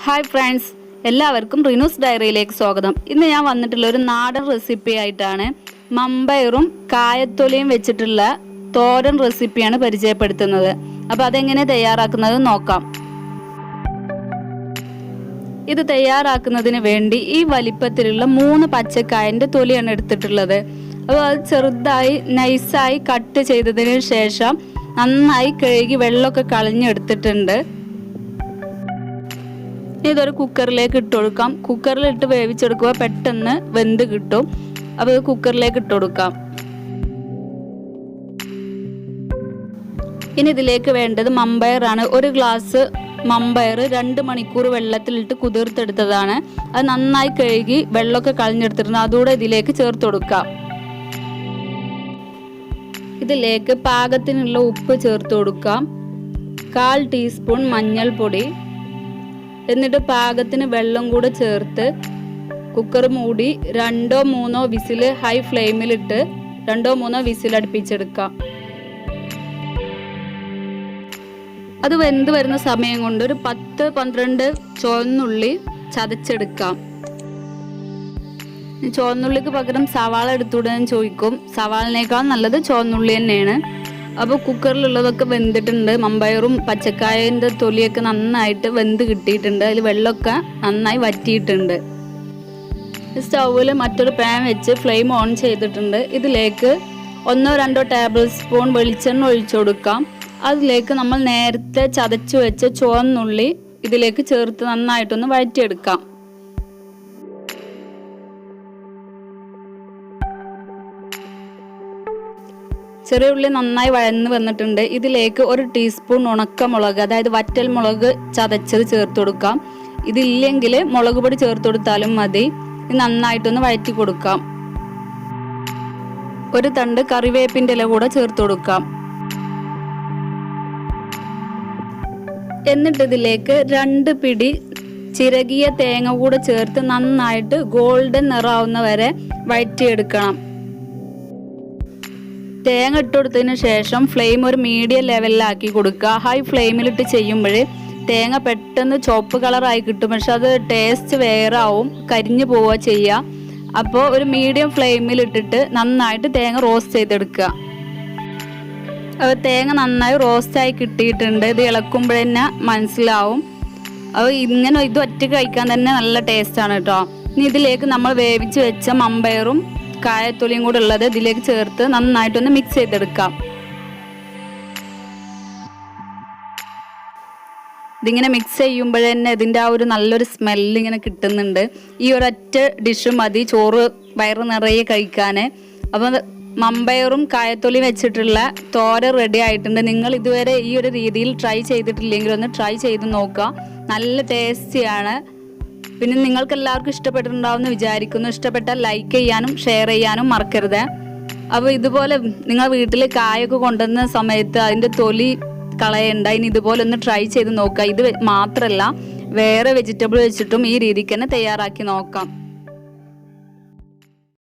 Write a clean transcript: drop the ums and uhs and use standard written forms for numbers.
Hi friends, എല്ലാവർക്കും Rinusdairyയിലേക്ക് സ്വാഗതം. ഇന്ന് ഞാൻ വന്നിട്ടുള്ള ഒരു നാടൻ റെസിപ്പി ആയിട്ടാണ്. മമ്പയറും കായത്തൊലിയും വെച്ചിട്ടുള്ള തോരൻ റെസിപ്പിയാണ് പരിചയപ്പെടുത്തുന്നത്. അപ്പോൾ അതെങ്ങനെ തയ്യാറാക്കുന്നത് നോക്കാം. ഇത് തയ്യാറാക്കുന്നതിന് വേണ്ടി ഈ വലിപ്പത്തിലുള്ള 3 പച്ചക്കായൻ്റെ തൊലിയാണ് എടുത്തിട്ടുള്ളത്. അപ്പോൾ അത് ചെറുതായി നൈസായി കട്ട് ചെയ്തതിന് ശേഷം നന്നായി കഴുകി വെള്ളമൊക്കെ കളഞ്ഞെടുത്തിട്ടുണ്ട്. ഇതൊരു കുക്കറിലേക്ക് ഇട്ട് കൊടുക്കാം. കുക്കറിലിട്ട് വേവിച്ചെടുക്കുക, പെട്ടെന്ന് വെന്ത് കിട്ടും. അപ്പോൾ ഇത് കുക്കറിലേക്ക് ഇട്ട് കൊടുക്കാം. ഇനി ഇതിലേക്ക് വേണ്ടത് മമ്പയറാണ്. ഒരു ഗ്ലാസ് മമ്പയർ 2 മണിക്കൂർ വെള്ളത്തിലിട്ട് കുതിർത്തെടുത്തതാണ്. അത് നന്നായി കഴുകി വെള്ളമൊക്കെ കളഞ്ഞെടുത്തിട്ടുണ്ട്. അതുകൂടെ ഇതിലേക്ക് ചേർത്ത് കൊടുക്കാം. ഇതിലേക്ക് പാകത്തിനുള്ള ഉപ്പ് ചേർത്ത് കൊടുക്കാം. 1/4 ടീസ്പൂൺ മഞ്ഞൾപ്പൊടി, എന്നിട്ട് പാകത്തിന് വെള്ളം കൂടെ ചേർത്ത് കുക്കർ മൂടി 2-3 വിസിൽ ഹൈ ഫ്ലെയിമിലിട്ട് 2-3 വിസിൽ അടുപ്പിച്ചെടുക്കാം. അത് വെന്ത് വരുന്ന സമയം കൊണ്ട് ഒരു 10-12 ചുവന്നുള്ളി ചതച്ചെടുക്കാം. ചുവന്നുള്ളിക്ക് പകരം സവാള എടുത്തുവിടാൻ ചോദിക്കും. സവാളിനേക്കാൾ നല്ലത് ചുവന്നുള്ളി തന്നെയാണ്. അപ്പോൾ കുക്കറിലുള്ളതൊക്കെ വെന്തിട്ടുണ്ട്. മമ്പയറും പച്ചക്കായൻ്റെ തൊലിയൊക്കെ നന്നായിട്ട് വെന്ത് കിട്ടിയിട്ടുണ്ട്. അതിൽ വെള്ളമൊക്കെ നന്നായി വറ്റിയിട്ടുണ്ട്. സ്റ്റൗവിൽ മറ്റൊരു പാൻ വെച്ച് ഫ്ലെയിം ഓൺ ചെയ്തിട്ടുണ്ട്. ഇതിലേക്ക് 1-2 ടേബിൾ സ്പൂൺ വെളിച്ചെണ്ണ ഒഴിച്ചു കൊടുക്കാം. അതിലേക്ക് നമ്മൾ നേരത്തെ ചതച്ചു വെച്ച ചുവന്നുള്ളി ഇതിലേക്ക് ചേർത്ത് നന്നായിട്ടൊന്ന് വഴറ്റിയെടുക്കാം. ചെറിയ ഉള്ളി നന്നായി വഴന്ന് വന്നിട്ടുണ്ട്. ഇതിലേക്ക് 1 ടീസ്പൂൺ ഉണക്കമുളക്, അതായത് വറ്റൽ മുളക് ചതച്ചത് ചേർത്ത് കൊടുക്കാം. ഇതില്ലെങ്കിൽ മുളക് പൊടി ചേർത്ത് കൊടുത്താലും മതി. ഇത് നന്നായിട്ടൊന്ന് വഴറ്റി കൊടുക്കാം. 1 തണ്ട് കറിവേപ്പിൻ്റെ ഇല കൂടെ ചേർത്ത് കൊടുക്കാം. എന്നിട്ട് ഇതിലേക്ക് 2 പിടി ചിരകിയ തേങ്ങ കൂടെ ചേർത്ത് നന്നായിട്ട് ഗോൾഡൻ നിറാവുന്ന വരെ വഴറ്റിയെടുക്കണം. തേങ്ങ ഇട്ട് കൊടുത്തതിന് ശേഷം ഫ്ലെയിം ഒരു മീഡിയം ലെവലിലാക്കി കൊടുക്കുക. ഹൈ ഫ്ലെയിമിലിട്ട് ചെയ്യുമ്പോൾ തേങ്ങ പെട്ടെന്ന് ചുവപ്പ് കളറായി കിട്ടും, പക്ഷെ അത് ടേസ്റ്റ് വേറെ ആവും, കരിഞ്ഞു പോവുക ചെയ്യുക. അപ്പോൾ ഒരു മീഡിയം ഫ്ലെയിമിലിട്ടിട്ട് നന്നായിട്ട് തേങ്ങ റോസ്റ്റ് ചെയ്തെടുക്കുക. അപ്പോൾ തേങ്ങ നന്നായി റോസ്റ്റായി കിട്ടിയിട്ടുണ്ട്. ഇത് ഇളക്കുമ്പോഴന്നെ മനസ്സിലാവും. അപ്പോൾ ഇങ്ങനെ ഇത് ഒറ്റയ്ക്ക് കഴിക്കാൻ തന്നെ നല്ല ടേസ്റ്റാണ് കേട്ടോ. ഇനി ഇതിലേക്ക് നമ്മൾ വേവിച്ച് വെച്ച മമ്പയറും കായത്തൊലിയും കൂടെ ഉള്ളത് ഇതിലേക്ക് ചേർത്ത് നന്നായിട്ടൊന്ന് മിക്സ് ചെയ്തെടുക്കാം. ഇതിങ്ങനെ മിക്സ് ചെയ്യുമ്പോൾ തന്നെ ഇതിൻ്റെ ആ ഒരു നല്ലൊരു സ്മെല്ല് ഇങ്ങനെ കിട്ടുന്നുണ്ട്. ഈ ഒരൊറ്റ ഡിഷ് മതി ചോറ് വയറ് നിറയെ കഴിക്കാൻ. അപ്പോൾ മമ്പയറും കായത്തൊലിയും വെച്ചിട്ടുള്ള തോരൻ റെഡി ആയിട്ടുണ്ട്. നിങ്ങൾ ഇതുവരെ ഈ ഒരു രീതിയിൽ ട്രൈ ചെയ്തിട്ടില്ലെങ്കിൽ ഒന്ന് ട്രൈ ചെയ്ത് നോക്കുക. നല്ല ടേസ്റ്റിയാണ്. പിന്നെ നിങ്ങൾക്ക് എല്ലാവർക്കും ഇഷ്ടപ്പെട്ടിട്ടുണ്ടാവുമെന്ന് വിചാരിക്കുന്നു. ഇഷ്ടപ്പെട്ടാൽ ലൈക്ക് ചെയ്യാനും ഷെയർ ചെയ്യാനും മറക്കരുത്. അപ്പോൾ ഇതുപോലെ നിങ്ങൾ വീട്ടിൽ കായൊക്കെ കൊണ്ടുവന്ന സമയത്ത് അതിൻ്റെ തൊലി കളയണ്ട. ഇനി ഇതുപോലെ ഒന്ന് ട്രൈ ചെയ്ത് നോക്കുക. ഇത് മാത്രമല്ല വേറെ വെജിറ്റബിൾ വെച്ചിട്ടും ഈ രീതിക്ക് തന്നെ തയ്യാറാക്കി നോക്കാം.